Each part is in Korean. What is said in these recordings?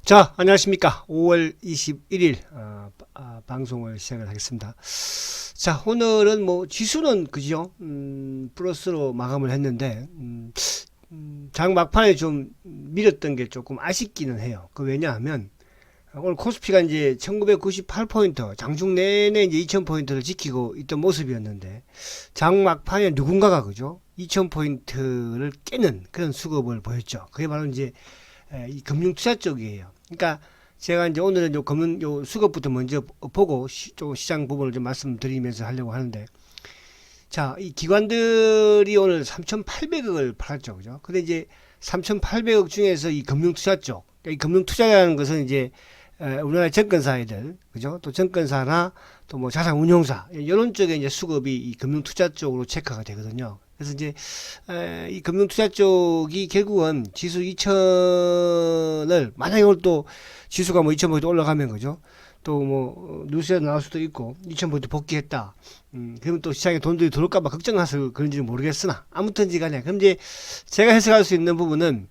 자, 안녕하십니까. 5월 21일 방송을 시작을 하겠습니다. 자, 오늘은 뭐 지수는 그죠? 플러스로 마감을 했는데 장 막판에 좀 밀었던 게 조금 아쉽기는 해요. 그 왜냐하면 오늘 코스피가 이제 1998포인트, 장중 내내 이제 2000포인트를 지키고 있던 모습이었는데 장 막판에 누군가가 그죠? 2000포인트를 깨는 그런 수급을 보였죠. 그게 바로 이제 이 금융 투자 쪽이에요. 그러니까 제가 이제 오늘은 요 수급부터 먼저 보고 또 시장 부분을 좀 말씀드리면서 하려고 하는데, 자, 이 기관들이 오늘 3,800억을 팔았죠, 그죠? 근데 이제 3,800억 중에서 이 금융 투자 쪽, 그러니까 이 금융 투자라는 것은 이제 우리나라 증권사들, 그죠? 또 증권사나 또 뭐 자산운용사 이런 쪽에 이제 수급이 이 금융 투자 쪽으로 체크가 되거든요. 그래서 이제 이 금융 투자 쪽이 결국은 지수 2000을 만약에 오늘 또 지수가 뭐 2000포인트 올라가면 그죠? 또 뭐 뉴스에 나올 수도 있고 2000포인트 복귀했다. 그러면 또 시장에 돈들이 들어올까봐 걱정해서 그런지는 모르겠으나 아무튼지 간에 그럼 이제 제가 해석할 수 있는 부분은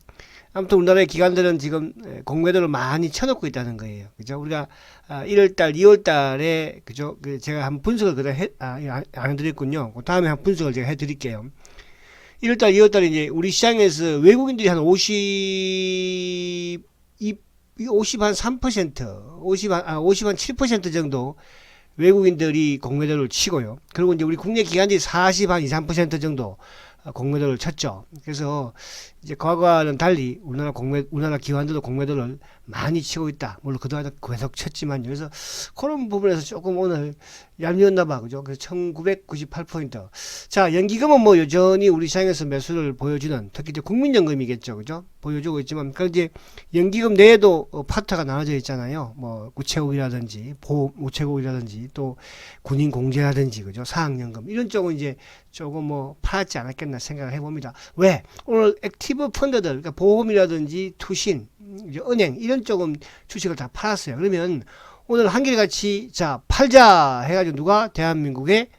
아무튼 우리나라의 기관들은 지금 공매도를 많이 쳐놓고 있다는 거예요. 그죠? 우리가 1월달, 2월달에 그죠? 제가 한 분석을 그래 안 해드렸군요. 그 다음에 한 분석을 제가 해드릴게요. 1월달, 2월달 이제 우리 시장에서 외국인들이 한 50 한 3%, 50 한 7% 정도 외국인들이 공매도를 치고요. 그리고 이제 우리 국내 기관들이 40 한 2, 3% 정도 공매도를 쳤죠. 그래서 이제 과거와는 달리 우리나라 기관들도 공매도를 많이 치고 있다. 물론 그동안 계속 쳤지만 그래서 그런 부분에서 조금 오늘 얄미웠나 봐. 그죠? 그래서 1998포인트. 자, 연기금은 뭐 여전히 우리 시장에서 매수를 보여주는, 특히 이제 국민연금이겠죠. 그죠? 보여주고 있지만, 그 이제 연기금 내에도 파트가 나눠져 있잖아요. 뭐 우체국이라든지 보험 우체국이라든지 또 군인 공제라든지 그죠? 사학연금 이런 쪽은 이제 조금 뭐 팔았지 않았겠나 생각을 해봅니다. 왜? 오늘 액티브 펀드들, 그러니까 보험이라든지 투신, 이제 은행 이런 쪽은 주식을 다 팔았어요. 그러면 오늘 한결같이 자 팔자 해가지고 누가 대한민국의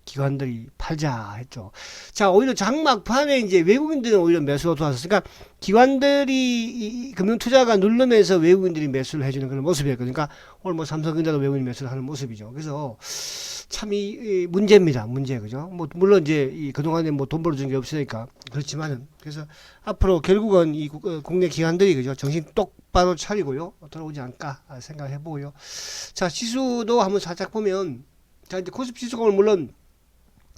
기관들이 팔자 했죠. 자, 오히려 장막판에 이제 외국인들은 오히려 매수로 돌아섰으니까 그러니까 기관들이 이 금융투자가 누르면서 외국인들이 매수를 해주는 그런 모습이었거든요. 그러니까 오늘 뭐 삼성전자도 외국인 매수를 하는 모습이죠. 그래서 참 이 문제입니다. 문제 그죠? 뭐 물론 이제 이 그동안에 뭐 돈 벌어준 게 없으니까 그렇지만은 그래서 앞으로 결국은 이 국내 기관들이 그죠? 정신 똑바로 차리고요 돌아오지 않을까 생각해 보고요. 자, 지수도 한번 살짝 보면 자 이제 코스피 지수가 오늘 물론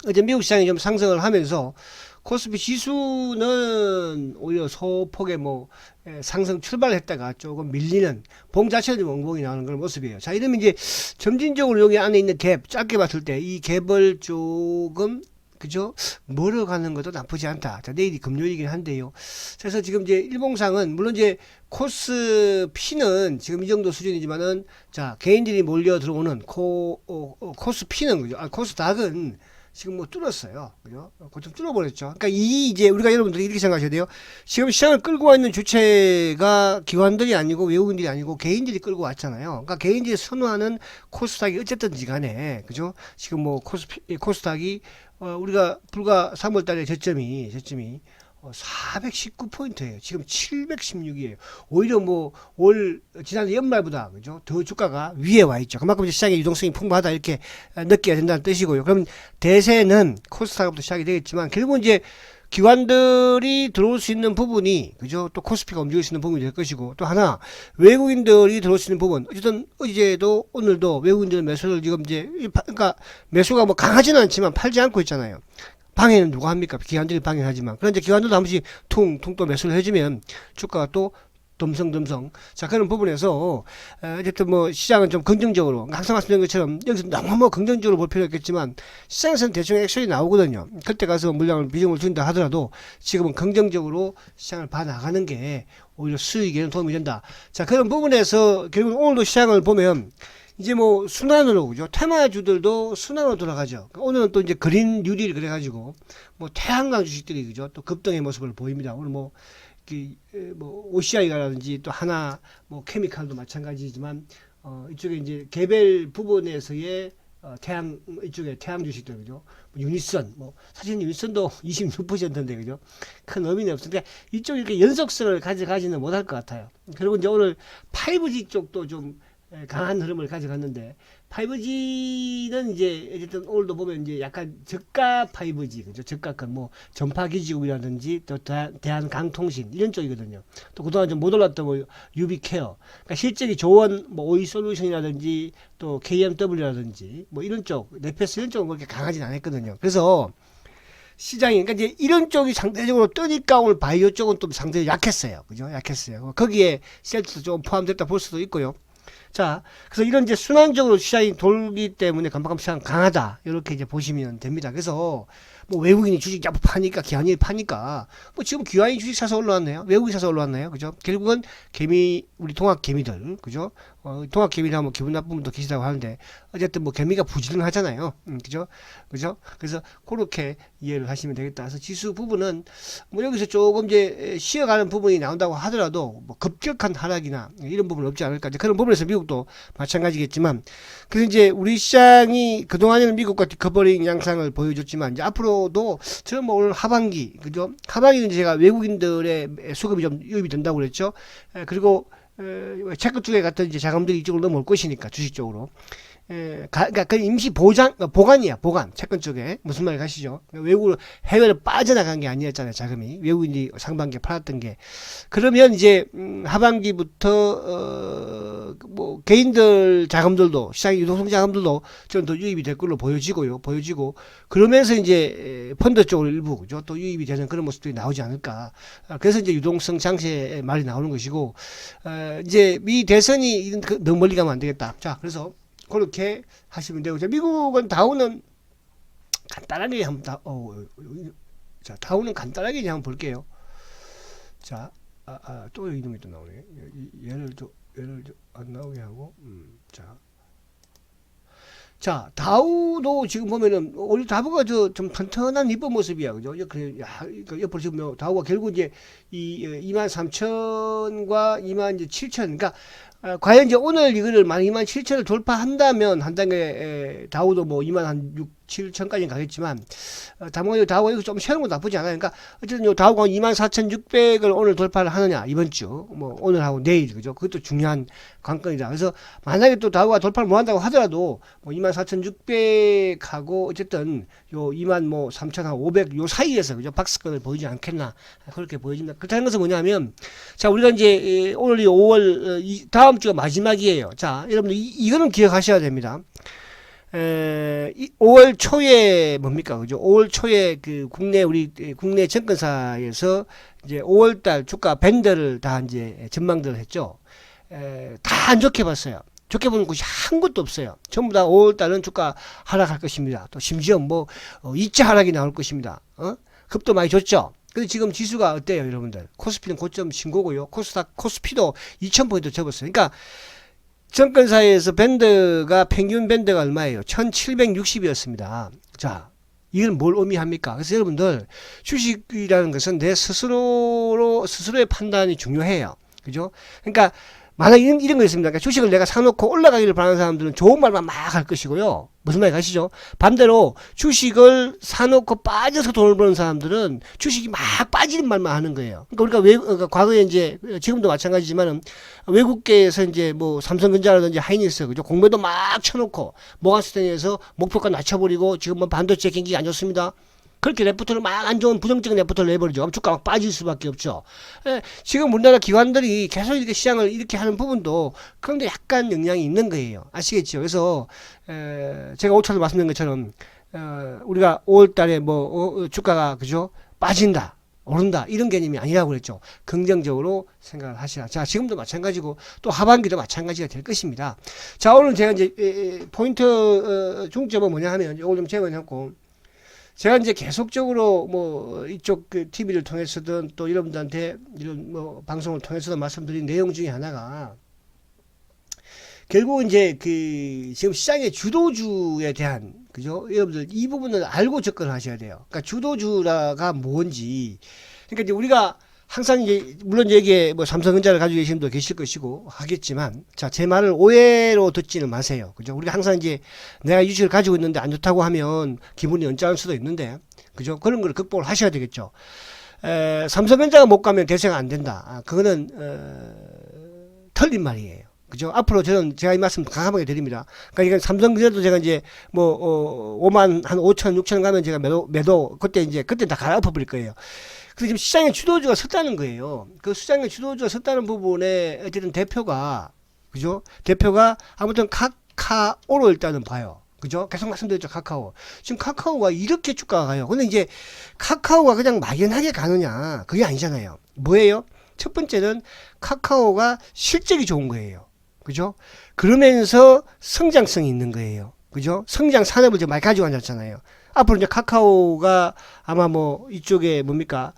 어제 미국 시장이 좀 상승을 하면서 코스피 지수는 오히려 소폭의 뭐 상승 출발을 했다가 조금 밀리는 봉 자체가 좀 엉덩이 나오는 그런 모습이에요. 자, 이러면 이제 점진적으로 여기 안에 있는 갭 짧게 봤을 때 이 갭을 조금 그죠? 멀어가는 것도 나쁘지 않다. 자, 내일이 금요일이긴 한데요. 그래서 지금 이제 일봉상은 물론 이제 코스피는 지금 이 정도 수준이지만은 자 개인들이 몰려 들어오는 코스피는 그죠? 코스닥은 지금 뭐 뚫었어요. 그죠? 고점 뚫어버렸죠. 그러니까 이 이제 우리가 여러분들이 이렇게 생각하셔야 돼요. 지금 시장을 끌고 와 있는 주체가 기관들이 아니고 외국인들이 아니고 개인들이 끌고 왔잖아요. 그러니까 개인들이 선호하는 코스닥이 어쨌든지 간에 그죠? 지금 뭐 코스닥이 우리가 불과 3월 달에 저점이 419포인트예요. 지금 716이에요. 오히려 뭐 지난해 연말보다 그죠? 더 주가가 위에 와 있죠. 그만큼 이제 시장의 유동성이 풍부하다 이렇게 느껴야 된다는 뜻이고요. 그럼 대세는 코스닥부터 시작이 되겠지만 결국은 이제 기관들이 들어올 수 있는 부분이 그죠? 또 코스피가 움직일 수 있는 부분이 될 것이고 또 하나 외국인들이 들어올 수 있는 부분 어쨌든 어제도 오늘도 외국인들 매수를 지금 이제 그러니까 매수가 뭐 강하지는 않지만 팔지 않고 있잖아요. 방해는 누가 합니까? 기관들이 방해하지만. 그런데 기관들도 한 번씩 퉁퉁 또 매수를 해주면 주가가 또 덤성덤성. 자, 그런 부분에서, 어쨌든 뭐 시장은 좀 긍정적으로, 항상 말씀드린 것처럼 여기서 너무 뭐 긍정적으로 볼 필요 없겠지만 시장에서는 대충 액션이 나오거든요. 그때 가서 물량을 비중을 준다 하더라도 지금은 긍정적으로 시장을 봐나가는 게 오히려 수익에는 도움이 된다. 자, 그런 부분에서 결국 오늘도 시장을 보면 이제 뭐 순환으로 그죠? 테마주들도 순환으로 돌아가죠. 오늘은 또 이제 그린 뉴딜 그래가지고 뭐 태양광 주식들이 그죠? 또 급등의 모습을 보입니다. 오늘 뭐 OCI라든지 또 하나 뭐 케미칼도 마찬가지지만 이쪽에 이제 개별 부분에서의 태양 이쪽에 태양 주식들 그죠? 뭐 유니선 뭐 사실 유니선도 26%인데 그죠? 큰 의미는 없으니까 이쪽 이렇게 연속성을 가져가지는 못할 것 같아요. 그리고 이제 오늘 5G 쪽도 좀 강한 흐름을 가져갔는데 5G는 이제 어쨌든 오늘도 보면 이제 약간 저가 5G 그죠? 저가권 뭐 전파기지국이라든지 또 대한강통신 이런 쪽이거든요. 또 그동안 좀 못 올랐던 뭐 유비케어 그러니까 실적이 좋은 뭐 오이솔루션이라든지 또 KMW라든지 뭐 이런 쪽 네페스 이런 쪽은 그렇게 강하진 않았거든요. 그래서 시장이 그러니까 이제 이런 쪽이 상대적으로 뜨니까 오늘 바이오 쪽은 또 상대적으로 약했어요. 그죠? 약했어요. 거기에 셀트도 좀 포함됐다 볼 수도 있고요. 자, 그래서 이런 이제 순환적으로 시장이 돌기 때문에 간밤 시장 강하다. 이렇게 이제 보시면 됩니다. 그래서 뭐 외국인이 주식 자꾸 파니까, 기관이 파니까, 뭐 지금 기관이 주식 사서 올라왔네요. 외국인이 사서 올라왔나요? 그죠? 결국은 개미, 우리 동학 개미들, 그죠? 동학 개미를 하면 기분 나쁜 분도 계시다고 하는데, 어쨌든 뭐 개미가 부지런하잖아요. 그죠? 그죠? 그래서 그렇게 이해를 하시면 되겠다. 그래서 지수 부분은 뭐 여기서 조금 이제 쉬어가는 부분이 나온다고 하더라도 뭐 급격한 하락이나 이런 부분은 없지 않을까. 이제 그런 부분에서 미국도 마찬가지겠지만, 그래서 이제 우리 시장이 그동안에는 미국과 디커버링 양상을 보여줬지만, 이제 앞으로도 저는 뭐 오늘 하반기, 그죠? 하반기는 제가 외국인들의 수급이 좀 유입이 된다고 그랬죠. 그리고 체크 쪽에 같은 이제 자금들이 이쪽으로 넘어올 것이니까 주식 쪽으로. 그러니까 그 임시 보관이야, 보관. 채권 쪽에. 무슨 말이 가시죠? 외국으로, 해외로 빠져나간 게 아니었잖아요, 자금이. 외국인이 상반기에 팔았던 게. 그러면 이제, 하반기부터, 뭐, 개인들 자금들도, 시장 유동성 자금들도 좀 더 유입이 될 걸로 보여지고, 그러면서 이제, 펀드 쪽으로 일부, 그죠? 또 유입이 되는 그런 모습들이 나오지 않을까. 그래서 이제 유동성 장세의 말이 나오는 것이고, 이제, 미 대선이 너무 멀리 가면 안 되겠다. 자, 그래서, 그렇게 하시면 되고, 미국은 다우는 간단하게 한번 자, 다우는 간단하게 한번 볼게요. 자, 또 이름이 또 나오네. 얘를 안 나오게 하고, 자, 다우도 지금 보면은, 오늘 다우가 좀 튼튼한 이쁜 모습이야. 그죠? 그래, 야, 그러니까 옆으로 지금 다우가 결국 이제 23,000과 27,000, 그러니까 과연 이제 오늘 이거를 만 27,000을 돌파한다면 한 단계 다우도 뭐 27,000까지 가겠지만 다우가 이거 좀 세우는 거 나쁘지 않아요. 그러니까 어쨌든 요 다우가 24,600을 오늘 돌파를 하느냐 이번 주 뭐 오늘하고 내일 그죠? 그것도 중요한 관건이다. 그래서 만약에 또 다우가 돌파를 못 한다고 하더라도 뭐 24,600하고 어쨌든 요 23,500 요 사이에서 그죠? 박스권을 보이지 않겠나 그렇게 보여집니다. 그렇다는 것은 뭐냐면 자 우리가 이제 오늘 5월 다음 주가 마지막이에요. 자 여러분들 이거는 기억하셔야 됩니다. 5월 초에 뭡니까 그죠? 5월 초에 그 국내 증권사에서 이제 5월달 주가 밴드를 다 이제 전망들을 했죠. 다 안 좋게 봤어요. 좋게 보는 곳이 한 곳도 없어요. 전부 다 5월달은 주가 하락할 것입니다. 또 심지어 뭐 2차 하락이 나올 것입니다. 급도 많이 줬죠. 근데 지금 지수가 어때요, 여러분들? 코스피는 고점 신고고요. 코스피도 2000포인트 접었어요. 그러니까 증권사에서 평균 밴드가 얼마예요? 1760이었습니다. 자, 이건 뭘 의미합니까? 그래서 여러분들, 주식이라는 것은 내 스스로의 판단이 중요해요. 그죠? 그러니까, 만약 이런 거 있습니다. 그러니까 주식을 내가 사놓고 올라가기를 바라는 사람들은 좋은 말만 막 할 것이고요. 무슨 말이 가시죠? 반대로 주식을 사놓고 빠져서 돈을 버는 사람들은 주식이 막 빠지는 말만 하는 거예요. 그러니까 그러니까 과거에 이제 지금도 마찬가지지만은 외국계에서 이제 뭐 삼성전자라든지 하이닉스 그죠? 공매도 막 쳐놓고 모가스탱에서 목표가 낮춰버리고 지금 뭐 반도체 경기가 안 좋습니다. 그렇게 레포트를 막 안 좋은 부정적인 레포트를 내버리죠. 그럼 주가 막 빠질 수밖에 없죠. 지금 우리나라 기관들이 계속 이렇게 시장을 이렇게 하는 부분도 그런데 약간 영향이 있는 거예요. 아시겠죠? 그래서 제가 5차도 말씀드린 것처럼 우리가 5월달에 뭐 주가가 그죠? 빠진다. 오른다 이런 개념이 아니라고 그랬죠. 긍정적으로 생각을 하시라. 자 지금도 마찬가지고 또 하반기도 마찬가지가 될 것입니다. 자 오늘 제가 이제 포인트 중점은 뭐냐 하면 이걸 좀 제거해놓고 제가 이제 계속적으로 뭐 이쪽 그 TV를 통해서든 또 여러분들한테 이런 뭐 방송을 통해서도 말씀드린 내용 중에 하나가 결국 이제 그 지금 시장의 주도주에 대한 그죠? 여러분들 이 부분을 알고 접근을 하셔야 돼요. 그러니까 주도주가 뭔지. 그러니까 이제 우리가 항상 이제 물론 여기에 뭐 삼성전자를 가지고 계신 분도 계실 것이고 하겠지만 자, 제 말을 오해로 듣지는 마세요. 그죠? 우리가 항상 이제 내가 주식을 가지고 있는데 안 좋다고 하면 기분이 언짢을 수도 있는데 그죠? 그런 걸 극복을 하셔야 되겠죠. 삼성전자가 못 가면 대세가 안 된다. 그거는 틀린 말이에요. 그죠? 앞으로 저는 제가 이 말씀 강하게 드립니다. 그러니까 이건 삼성전자도 제가 이제 뭐 5만 한 5천 6천 가면 제가 매도 그때 다 갈아엎어 버릴 거예요. 근데 지금 시장의 주도주가 섰다는 거예요. 그 시장의 주도주가 섰다는 부분에 어쨌든 대표가 그죠? 대표가 아무튼 카카오로 일단은 봐요. 그죠? 계속 말씀드렸죠. 카카오. 지금 카카오가 이렇게 주가가 가요. 근데 이제 카카오가 그냥 막연하게 가느냐? 그게 아니잖아요. 뭐예요? 첫 번째는 카카오가 실적이 좋은 거예요. 그죠? 그러면서 성장성이 있는 거예요. 그죠? 성장 산업을 좀 많이 가지고 앉았잖아요. 앞으로 이제 카카오가 아마 뭐 이쪽에 뭡니까?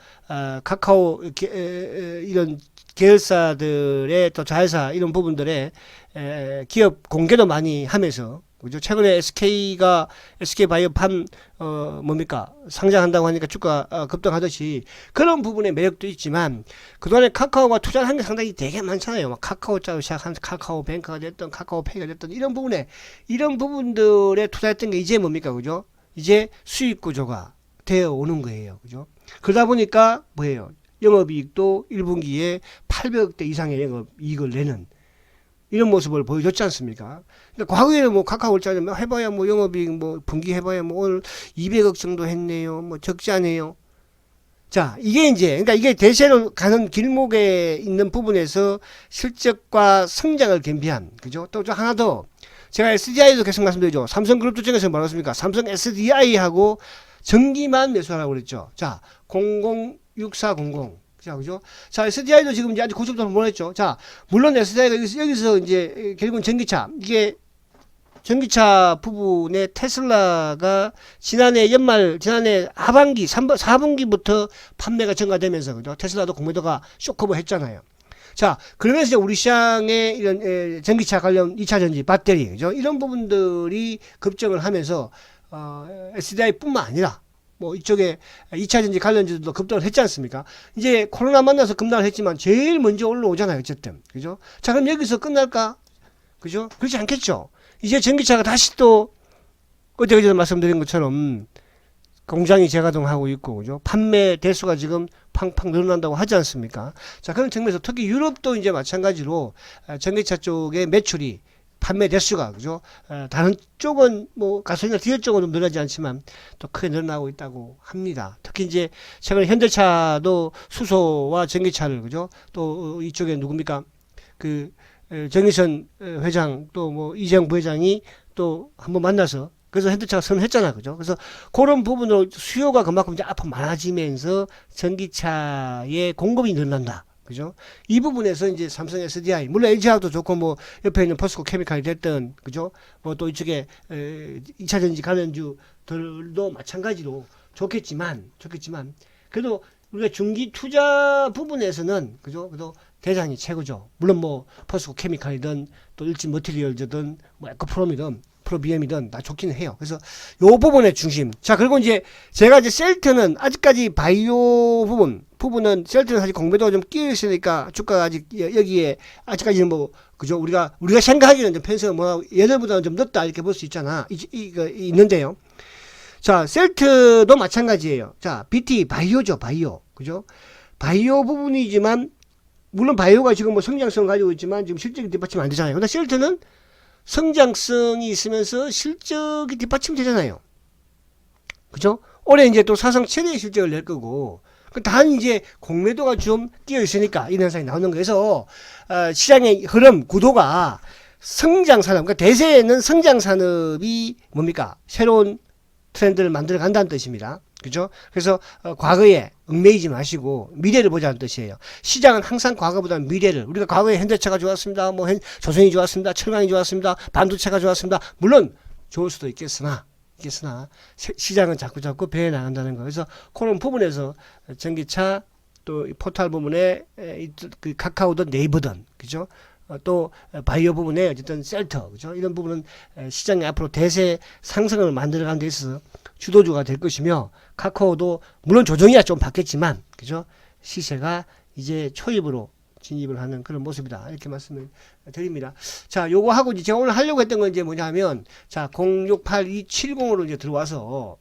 카카오 이런 계열사들의 또 자회사 이런 부분들의 기업 공개도 많이 하면서 그죠? 최근에 SK바이오팜 뭡니까? 상장한다고 하니까 주가 급등하듯이 그런 부분의 매력도 있지만 그동안에 카카오가 투자를 한 게 상당히 되게 많잖아요. 막 카카오자로 시작한 카카오뱅크가 됐던 카카오페이가 됐던 이런 부분들에 투자했던 게 이제 뭡니까? 그죠? 이제 수익 구조가 되어 오는 거예요. 그죠? 그러다 보니까 뭐예요? 영업이익도 1분기에 800억대 이상의 영업이익을 내는 이런 모습을 보여줬지 않습니까? 그러니까 과거에는 뭐 카카오 올자는 해봐야 뭐 영업이익 뭐 분기 해봐야 뭐 오늘 200억 정도 했네요. 뭐 적지 않아요. 자, 이게 이제 그러니까 이게 대세로 가는 길목에 있는 부분에서 실적과 성장을 겸비한 그죠? 또 하나 더 제가 SDI도 계속 말씀드리죠. 삼성그룹 중에서 뭐라고 했습니까? 삼성 SDI하고 전기만 매수하라고 그랬죠. 자, 006400 자, 그죠? 자, SDI도 지금 이제 아주 고속도로 몰았죠. 자, 물론 SDI가 여기서 이제 결국은 전기차, 이게 전기차 부분에 테슬라가 지난해 하반기, 4분기부터 판매가 증가되면서, 그죠? 테슬라도 공매도가 쇼커버 했잖아요. 자, 그러면서 이제 우리 시장의 이런 전기차 관련 2차 전지, 배터리, 그죠? 이런 부분들이 급증을 하면서, SDI 뿐만 아니라, 뭐 이쪽에 2차 전지 관련주들도 급등을 했지 않습니까? 이제 코로나 만나서 급락을 했지만 제일 먼저 올라오잖아요. 어쨌든. 그죠? 자, 그럼 여기서 끝날까? 그죠? 그렇지 않겠죠? 이제 전기차가 다시 또 어제 말씀드린 것처럼 공장이 재가동하고 있고, 그죠? 판매 대수가 지금 팡팡 늘어난다고 하지 않습니까? 자, 그런 측면에서 특히 유럽도 이제 마찬가지로 전기차 쪽의 매출이 판매 대수가 그죠? 다른 쪽은 뭐 가솔리나 디젤 쪽은 좀 늘어나지 않지만 또 크게 늘어나고 있다고 합니다. 특히 이제 최근에 현대차도 수소와 전기차를 그죠? 또 이쪽에 누굽니까? 그 정의선 회장 또 뭐 이재용 부회장이 또 한번 만나서 그래서 현대차가 선언했잖아. 그죠? 그래서 그런 부분으로 수요가 그만큼 이제 앞으로 많아지면서 전기차의 공급이 늘어난다. 그죠? 이 부분에서 이제 삼성 SDI, 물론 LG화학도 좋고, 뭐, 옆에 있는 포스코 케미칼이 됐든, 그죠? 뭐 또 이쪽에, 2차 전지 관련주들도 마찬가지로 좋겠지만, 그래도 우리가 중기 투자 부분에서는, 그죠? 그래도 대장이 최고죠. 물론 뭐, 포스코 케미칼이든, 또 일진 머티리얼즈든, 뭐, 에코프롬이든, 프로비엠이든 다 좋기는 해요. 그래서 요 부분의 중심. 자, 그리고 이제 제가 이제 셀트는 아직까지 바이오 부분은 셀트는 사실 공매도가 좀 끼어 있으니까 주가가 아직 여기에 아직까지는 뭐 그죠? 우리가 생각하기는 좀 편성을 뭐 예전보다는 좀 늦다 이렇게 볼 수 있잖아. 있는데요. 자, 셀트도 마찬가지예요. 자, BT 바이오죠, 바이오. 그죠? 바이오 부분이지만 물론 바이오가 지금 뭐 성장성 가지고 있지만 지금 실적이 뒷받침 안 되잖아요. 근데 셀트는 성장성이 있으면서 실적이 뒷받침되잖아요. 그죠? 올해 이제 또 사상 최대의 실적을 낼 거고, 단 이제 공매도가 좀 끼어 있으니까 이런 현상이 나오는 거에서, 시장의 흐름, 구도가 성장산업, 그러니까 대세에는 성장산업이 뭡니까? 새로운 트렌드를 만들어 간다는 뜻입니다. 그죠? 그래서 과거에 얽매이지 마시고 미래를 보자는 뜻이에요. 시장은 항상 과거보다는 미래를, 우리가 과거에 현대차가 좋았습니다. 뭐 조선이 좋았습니다. 철강이 좋았습니다. 반도체가 좋았습니다. 물론 좋을 수도 있겠으나 시장은 자꾸 배해 나간다는 거. 그래서 그런 부분에서 전기차 또 포탈 부분에 그 카카오든 네이버든 그죠? 또 바이오 부분에 어쨌든 셀터 그죠? 이런 부분은 시장이 앞으로 대세 상승을 만들어가는 데 있어서 주도주가 될 것이며, 카카오도 물론 조정이야 좀 받겠지만 그죠? 시세가 이제 초입으로 진입을 하는 그런 모습이다. 이렇게 말씀을 드립니다. 자, 요거 하고 이제 제가 오늘 하려고 했던 건 이제 뭐냐면, 자, 068270으로 이제 들어와서,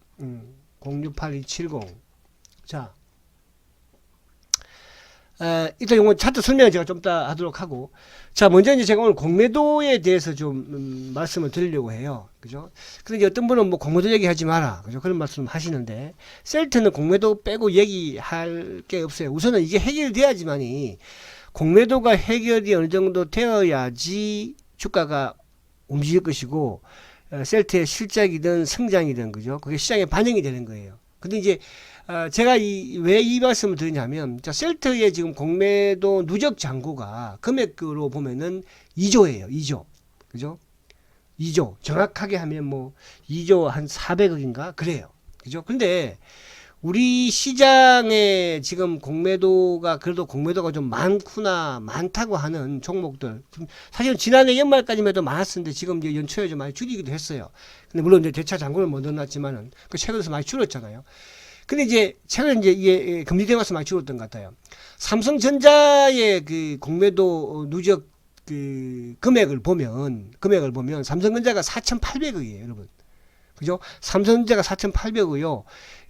068270. 자, 일단 요거 차트 설명을 제가 좀 이따 하도록 하고. 자, 먼저 이제 제가 오늘 공매도에 대해서 좀, 말씀을 드리려고 해요. 그죠? 근데 이제 어떤 분은 뭐 공매도 얘기하지 마라. 그죠? 그런 말씀 하시는데, 셀트는 공매도 빼고 얘기할 게 없어요. 우선은 이게 해결돼야지만이, 공매도가 해결이 어느 정도 되어야지 주가가 움직일 것이고, 셀트의 실적이든 성장이든, 그죠? 그게 시장에 반영이 되는 거예요. 근데 이제, 제가 왜 이 말씀을 드리냐면, 자, 셀트의 지금 공매도 누적 잔고가 금액으로 보면은 2조예요. 2조. 그죠? 2조. 정확하게 하면 뭐, 2조 한 400억인가? 그래요. 그죠? 근데, 우리 시장에 지금 공매도가 그래도 공매도가 좀 많다고 하는 종목들 사실은 지난해 연말까지만 해도 많았었는데 지금 이제 연초에 좀 많이 줄이기도 했어요. 근데 물론 이제 대차 잔고를 못 넣어놨지만은 그 최근에서 많이 줄었잖아요. 근데 이제 최근에 이제 이게 금리 대응해서 많이 줄었던 것 같아요. 삼성전자의 그 공매도 누적 그 금액을 보면 삼성전자가 4,800억이에요, 여러분. 그죠? 삼성전자가 4,800억이요.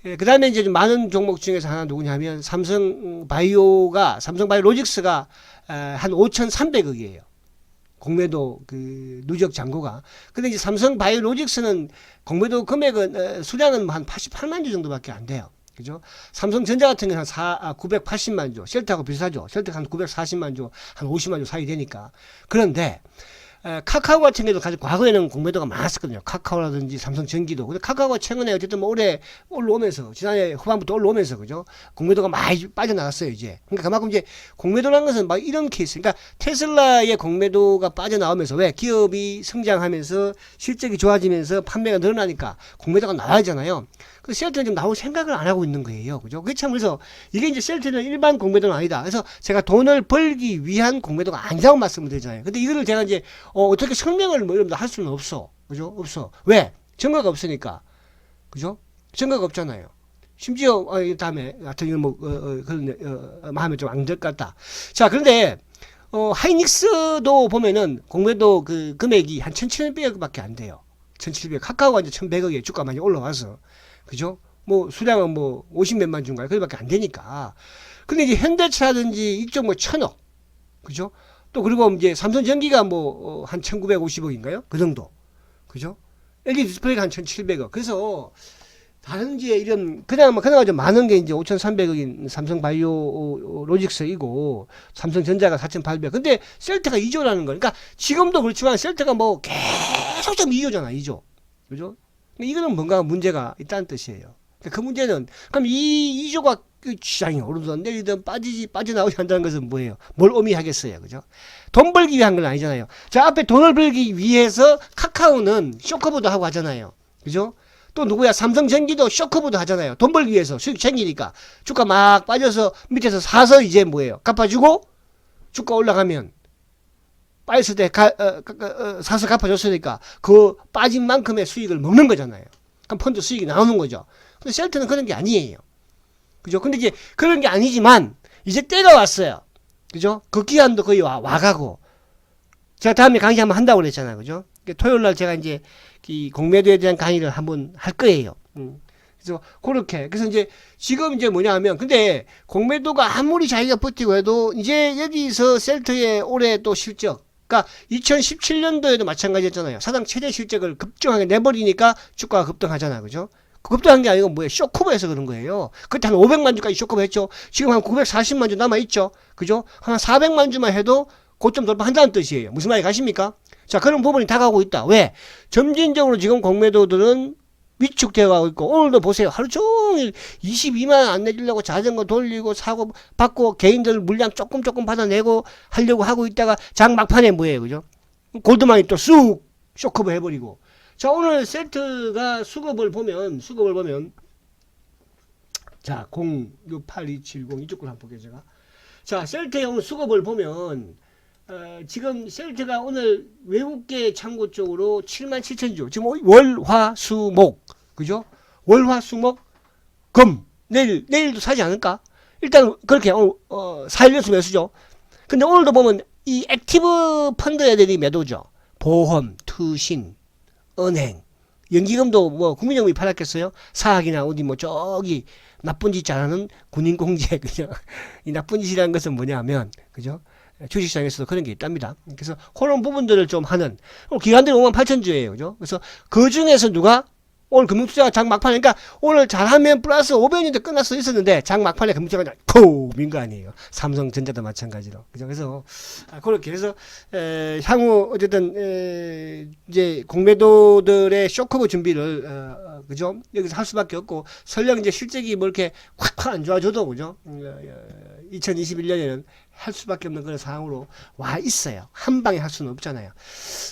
예, 그 다음에 이제 좀 많은 종목 중에서 하나 누구냐면 삼성바이오로직스가 한 5,300억이에요. 공매도 그 누적 잔고가. 근데 이제 삼성바이오로직스는 공매도 금액은 수량은 한 88만 주 정도밖에 안 돼요. 그죠? 삼성전자 같은 경우는 한 980만 주, 셀트하고 비슷하죠. 셀트가 한 940만 주, 한 50만 주 사이 되니까. 그런데 카카오 같은 경우도 과거에는 공매도가 많았었거든요. 카카오라든지 삼성전기도. 근데 카카오가 최근에 어쨌든 뭐 올해 올라오면서, 지난해 후반부터 올라오면서, 그죠? 공매도가 많이 빠져나갔어요, 이제. 그러니까 그만큼 이제 공매도라는 것은 막 이런 케이스. 그러니까 테슬라의 공매도가 빠져나오면서 왜? 기업이 성장하면서 실적이 좋아지면서 판매가 늘어나니까 공매도가 나와야 하잖아요. 그 셀트는 지금 나올 생각을 안 하고 있는 거예요. 그죠? 그게 참, 그래서 이게 이제 셀트는 일반 공매도는 아니다. 그래서 제가 돈을 벌기 위한 공매도가 아니라고 말씀을 드리잖아요. 근데 이거를 제가 이제, 어떻게 설명을 뭐 이런 할 수는 없어. 그죠? 없어. 왜? 증거가 없으니까. 그죠? 증거가 없잖아요. 심지어, 다음에, 하여튼, 이건 뭐, 그런, 마음에 좀 안 들 것 같다. 자, 그런데, 하이닉스도 보면은 공매도 그 금액이 한 1,700억 밖에 안 돼요. 1,700억. 카카오가 이제 1,100억에 주가 많이 올라와서. 그죠? 뭐 수량은 뭐 50몇만 주인가요? 그거밖에 안 되니까. 근데 이제 현대차라든지 이쪽 뭐 1,000억. 그죠? 또 그리고 이제 삼성전기가 뭐 한 1,950억인가요? 그 정도. 그죠? LG 디스플레이가 한 1,700억. 그래서 다른 이제 이런 그나마 좀 많은 게 이제 5,300억인 삼성바이오 로직스이고 삼성전자가 4,800억. 근데 셀트가 2조라는 거. 그러니까 지금도 그렇지만 셀트가 뭐 계속 좀 2조잖아. 2조. 그죠? 이거는 뭔가 문제가 있다는 뜻이에요. 그 문제는, 그럼 이 2조가 시장이 오르든 내리든 빠져나오지 한다는 것은 뭐예요? 뭘 의미하겠어요? 그죠? 돈 벌기 위한 건 아니잖아요. 자, 앞에 돈을 벌기 위해서 카카오는 쇼커보드 하고 하잖아요. 그죠? 또 누구야? 삼성전기도 쇼커보드 하잖아요. 돈 벌기 위해서 수익 챙기니까. 주가 막 빠져서 밑에서 사서 이제 뭐예요? 갚아주고, 주가 올라가면, 빠졌을 때 사서 갚아줬으니까 그 빠진 만큼의 수익을 먹는 거잖아요. 그럼 펀드 수익이 나오는 거죠. 근데 셀트는 그런 게 아니에요. 그죠? 근데 이제 그런 게 아니지만 이제 때가 왔어요. 그죠? 그 기한도 거의 와가고. 제가 다음에 강의 한번 한다고 그랬잖아요. 그죠? 토요일 날 제가 이제 이 공매도에 대한 강의를 한번 할 거예요. 그래서 그렇게. 그래서 이제 지금 이제 뭐냐 하면, 근데 공매도가 아무리 자기가 버티고 해도 이제 여기서 셀트의 올해 또 실적, 그러니까 2017년도에도 마찬가지였잖아요. 사상 최대 실적을 급증하게 내버리니까 주가가 급등하잖아요. 그죠? 급등한 게 아니고 뭐예요? 쇼커버해서 그런 거예요. 그때 한 500만 주까지 쇼커버 했죠. 지금 한 940만 주 남아있죠. 그죠? 한 400만 주만 해도 고점 돌파한다는 뜻이에요. 무슨 말이 가십니까? 자, 그런 부분이 다가오고 있다. 왜? 점진적으로 지금 공매도들은 위축되어 가고 있고, 오늘도 보세요. 하루 종일 22만 안 내주려고 자전거 돌리고 사고 받고 개인들 물량 조금 받아내고 하려고 하고 있다가 장 막판에 뭐예요. 그죠? 골드만이 또 쑥 쇼커버 해버리고. 자, 오늘 셀트가 수급을 보면 자, 068270 이쪽 걸 한번 볼게요, 제가. 자, 셀트의 오늘 수급을 보면 지금 셀트가 오늘 외국계 창고 쪽으로 77,000주. 지금 월, 화, 수, 목. 그죠? 월, 화, 수, 목, 금. 내일도 사지 않을까? 일단 그렇게 4일 연속 매수죠. 근데 오늘도 보면 이 액티브 펀드 애들이 매도죠. 보험, 투신, 은행, 연기금도 뭐 국민연금이 팔았겠어요? 사학이나 어디 뭐 저기 나쁜 짓 잘하는 군인공제 그죠? 이 나쁜 짓이라는 것은 뭐냐면 그죠? 주식시장에서도 그런 게 있답니다. 그래서 그런 부분들을 좀 하는 기관들이 5만 8천 주예요, 그죠? 그래서 그 중에서 누가 오늘 금융투자가 장 막판에 그러니까 오늘 잘하면 플러스 500원인데 끝났어 있었는데 장 막판에 금융투자가 폼인 거 아니에요. 삼성전자도 마찬가지로 그죠? 그래서 그렇게 해서 향후 어쨌든 이제 공매도들의 쇼커브 준비를 그죠? 여기서 할 수밖에 없고 설령 이제 실적이 뭐 이렇게 확 안 좋아져도 그죠? 2021년에는 할 수밖에 없는 그런 상황으로 와 있어요. 한 방에 할 수는 없잖아요.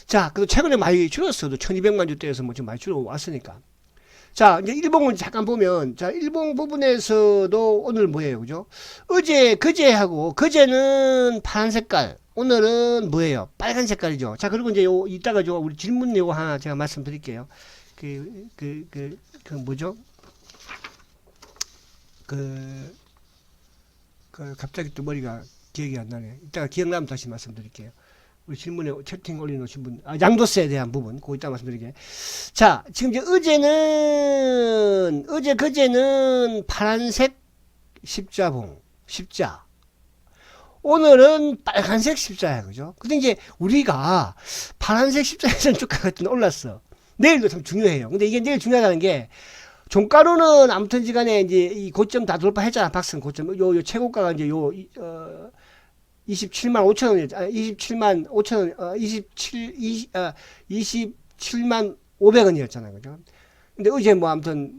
자, 그래도 최근에 많이 줄었어도 1200만 주대에서 뭐 좀 많이 줄어왔으니까. 자, 이제 일봉을 잠깐 보면, 자, 일봉 부분에서도 오늘 뭐예요, 그죠? 어제, 그제하고, 그제는 파란 색깔, 오늘은 뭐예요? 빨간 색깔이죠. 자, 그리고 이제 이따가 우리 질문 요거 하나 제가 말씀드릴게요. 뭐죠? 갑자기 또 머리가 기억이 안 나네. 이따가 기억나면 다시 말씀드릴게요. 우리 질문에 채팅 올려놓으신 분, 양도세에 대한 부분, 그거 이따 말씀드릴게요. 자, 지금 이제 그제는 파란색 십자봉, 십자. 오늘은 빨간색 십자야, 그죠? 근데 이제 우리가 파란색 십자에서는 주가가 좀 올랐어. 내일도 참 중요해요. 근데 이게 내일 중요하다는 게, 종가로는 아무튼지 간에 이제 이 고점 다 돌파했잖아, 박스는 고점. 요 최고가가 이제 27만 5천 원이었 27만 5천 원, 27만 500원이었잖아요. 그죠? 근데 어제 뭐 아무튼,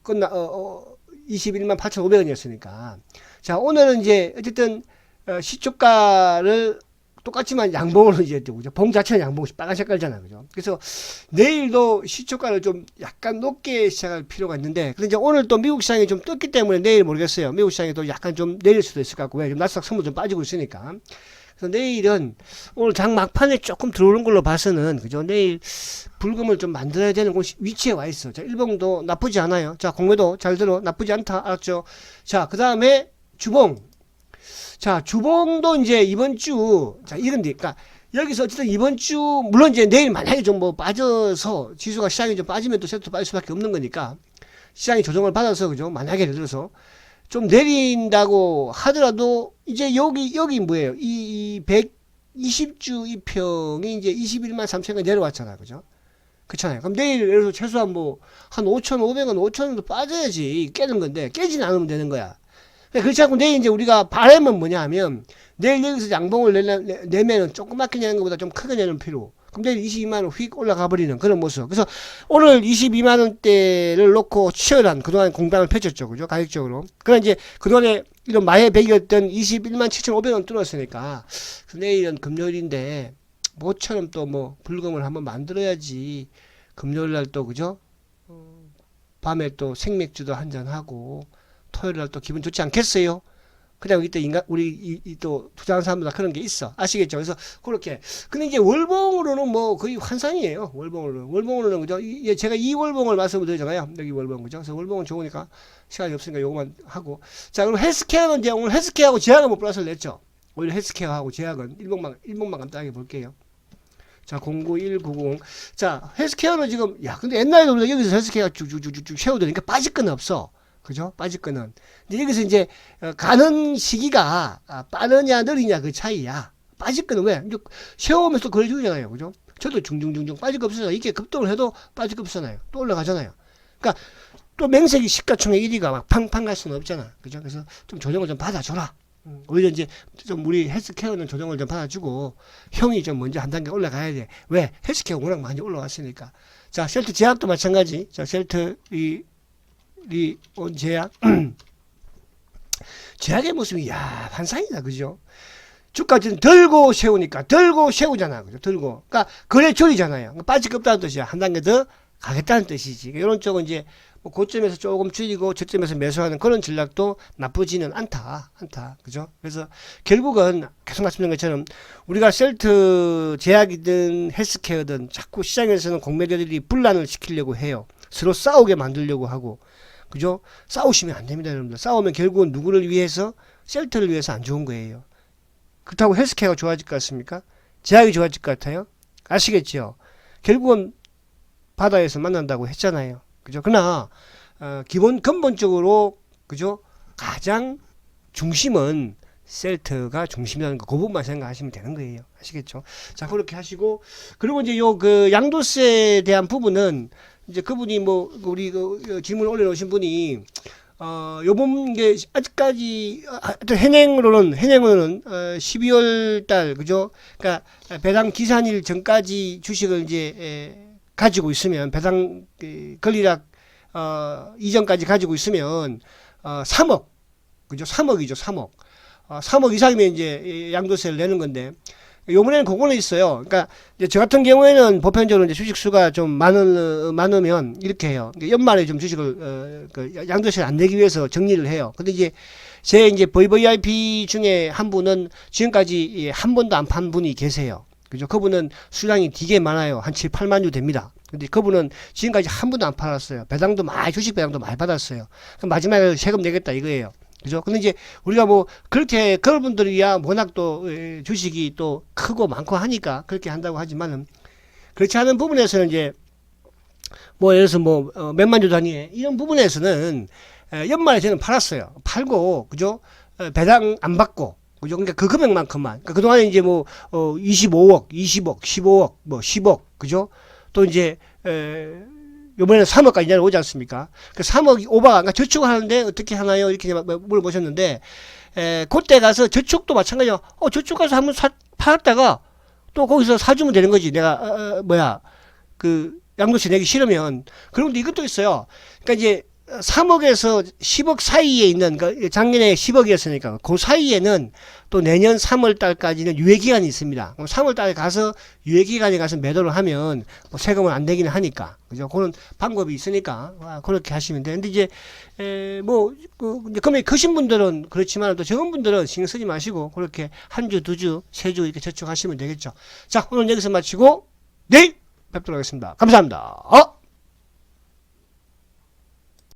21만 8천 5백원이었으니까. 자, 오늘은 이제 어쨌든, 시초가를 똑같지만 양봉으로 이제 그죠? 봉 자체는 양봉 빨간 색깔잖아요. 그죠? 그래서 내일도 시초가를 좀 약간 높게 시작할 필요가 있는데, 근데 이제 오늘 또 미국 시장이 좀 떴기 때문에 내일 모르겠어요. 미국 시장이 또 약간 좀 내릴 수도 있을 것 같고, 왜? 좀 나스닥 선물 좀 빠지고 있으니까. 그래서 내일은 오늘 장 막판에 조금 들어오는 걸로 봐서는, 그죠? 내일 불금을 좀 만들어야 되는 위치에 와 있어. 자, 일봉도 나쁘지 않아요. 자, 공매도 잘 들어. 나쁘지 않다. 알았죠? 자, 그 다음에 주봉. 자, 주봉도 이제 이번 주, 자, 이런데, 그러니까 여기서 어쨌든 이번 주, 물론 이제 내일 만약에 좀 뭐 빠져서 지수가 시장이 좀 빠지면 또 세트 빠질 수밖에 없는 거니까 시장이 조정을 받아서, 그죠? 만약에 예를 들어서 좀 내린다고 하더라도 이제 여기 뭐예요? 이 120주 이평이 이제 21만 3천원 내려왔잖아요. 그죠? 그렇잖아요. 그럼 내일 예를 들어서 최소한 뭐 한 5,500원, 5,000원 정도 빠져야지 깨는 건데 깨지는 않으면 되는 거야. 그렇지 않고 내일 이제 우리가 바람은 뭐냐 하면 내일 여기서 양봉을 내면은 조그맣게 내는 것보다 좀 크게 내는 필요. 그럼 내일 22만원 휙 올라가 버리는 그런 모습. 그래서 오늘 22만원대를 놓고 치열한 그동안 공방을 펼쳤죠. 그죠? 가격적으로. 그러나 이제 그동안에 이런 마의 백이었던 21만 7,500원 뚫었으니까 내일은 금요일인데 모처럼 또 뭐 불금을 한번 만들어야지. 금요일 날 또 그죠? 밤에 또 생맥주도 한잔하고 토요일 날 또 기분 좋지 않겠어요? 그냥 이때 우리 또 투자하는 사람마다 그런 게 있어. 아시겠죠? 그래서 그렇게. 근데 이제 월봉으로는 뭐 거의 환상이에요. 월봉으로는 그죠? 제가 이 월봉을 말씀을 드리잖아요. 여기 월봉 그죠? 그래서 월봉은 좋으니까 시간이 없으니까 요거만 하고. 자, 그럼 헬스케어는 이제 오늘 헬스케어하고 제약은 뭐 플러스를 냈죠. 오히려 헬스케어하고 제약은 일봉만 간단하게 볼게요. 자, 09190. 자, 헬스케어는 지금, 근데 옛날에도 우리가 여기서 헬스케어가 쭉쭉쭉쭉 세워두니까 빠질 건 없어. 그죠? 빠질 거는. 근데 여기서 이제, 가는 시기가, 빠르냐, 느리냐, 그 차이야. 빠질 거는 왜? 이제 세워오면서 또 그래주잖아요. 그죠? 저도 중중중중 빠질 거 없잖아요. 이게 급등을 해도 빠질 거 없잖아요. 또 올라가잖아요. 그러니까, 또 맹색이 시가총액 1위가 막 팡팡 갈 수는 없잖아. 그죠? 그래서 좀 조정을 좀 받아줘라. 오히려 이제 좀 우리 헬스케어는 조정을 좀 받아주고 형이 좀 먼저 한 단계 올라가야 돼. 왜? 헬스케어가 워낙 많이 올라왔으니까. 자, 셀트 제약도 마찬가지. 자, 셀트 온 제약. 제약의 모습이 환상이다. 그죠? 주가 지금 들고 세우잖아. 그죠? 들고. 그러니까 거래줄이잖아요. 빠질 거 없다는 뜻이야. 한 단계 더 가겠다는 뜻이지. 이런 쪽은 이제 뭐 고점에서 조금 줄이고 저점에서 매수하는 그런 전략도 나쁘지는 않다. 그죠? 그래서 결국은 계속 말씀드린 것처럼 우리가 셀트 제약이든 헬스케어든 자꾸 시장에서는 공매도들이 분란을 시키려고 해요. 서로 싸우게 만들려고 하고. 그죠? 싸우시면 안 됩니다, 여러분들. 싸우면 결국은 누구를 위해서? 셀트를 위해서 안 좋은 거예요. 그렇다고 헬스케어가 좋아질 것 같습니까? 제약이 좋아질 것 같아요? 아시겠죠? 결국은 바다에서 만난다고 했잖아요. 그죠? 그러나 기본 근본적으로 그죠? 가장 중심은 셀트가 중심이라는 거, 그 부분만 생각하시면 되는 거예요. 아시겠죠? 자, 그렇게 하시고, 그리고 이제 요 그 양도세에 대한 부분은 이제 그분이 뭐 우리 그 질문 올려놓으신 분이 요번 게 아직까지 현행으로는 12월 달 그죠? 그러니까 배당 기산일 전까지 주식을 이제 가지고 있으면 배당 권리락 이전까지 가지고 있으면 3억 그죠? 3억이죠, 3억. 3억 이상이면 이제 양도세를 내는 건데, 요번에는 그거는 있어요. 그러니까 이제 저 같은 경우에는 보편적으로 이제 주식 수가 좀 많으면 이렇게 해요. 연말에 좀 주식을 그 양도세를 안 내기 위해서 정리를 해요. 근데 이제 제 이제 VVIP 중에 한 분은 지금까지 한 번도 안 판 분이 계세요. 그죠? 그분은 수량이 되게 많아요. 한 7, 8만 주 됩니다. 근데 그분은 지금까지 한 번도 안 팔았어요. 배당도 많이, 주식 배당도 많이 받았어요. 그럼 마지막에 세금 내겠다 이거예요. 그죠? 근데 이제 우리가 뭐 그렇게 그런 분들이야 워낙 또 주식이 또 크고 많고 하니까 그렇게 한다고 하지만은, 그렇지 않은 부분에서는 이제 뭐 예를 들어서 뭐 몇만 주 단위에 이런 부분에서는 연말에 저는 팔았어요. 팔고 그죠? 배당 안 받고 그죠? 그러니까 그 금액만큼만. 그러니까 그동안에 이제 뭐 25억, 20억, 15억, 뭐 10억 그죠? 또 이제 요번에는 3억까지 내려오지 않습니까? 그 3억 오버, 그러니까 저축을 하는데 어떻게 하나요? 이렇게 물어보셨는데, 그때 가서 저축도 마찬가지야. 저축 가서 한번 팔았다가 또 거기서 사주면 되는 거지. 내가, 그, 양도세 내기 싫으면. 그런데 이것도 있어요. 그러니까 이제 3억에서 10억 사이에 있는, 그러니까 작년에 10억이었으니까 그 사이에는 또 내년 3월 달까지는 유예기간이 있습니다. 3월 달에 가서 유예기간에 가서 매도를 하면 뭐 세금을 안 내기는 하니까. 그죠? 그런 방법이 있으니까 그렇게 하시면 되는데, 이제 이제 금액이 크신 분들은 그렇지만 또 적은 분들은 신경 쓰지 마시고 그렇게 한 주, 두 주, 세 주 이렇게 저축하시면 되겠죠. 자, 오늘 여기서 마치고 내일 뵙도록 하겠습니다. 감사합니다.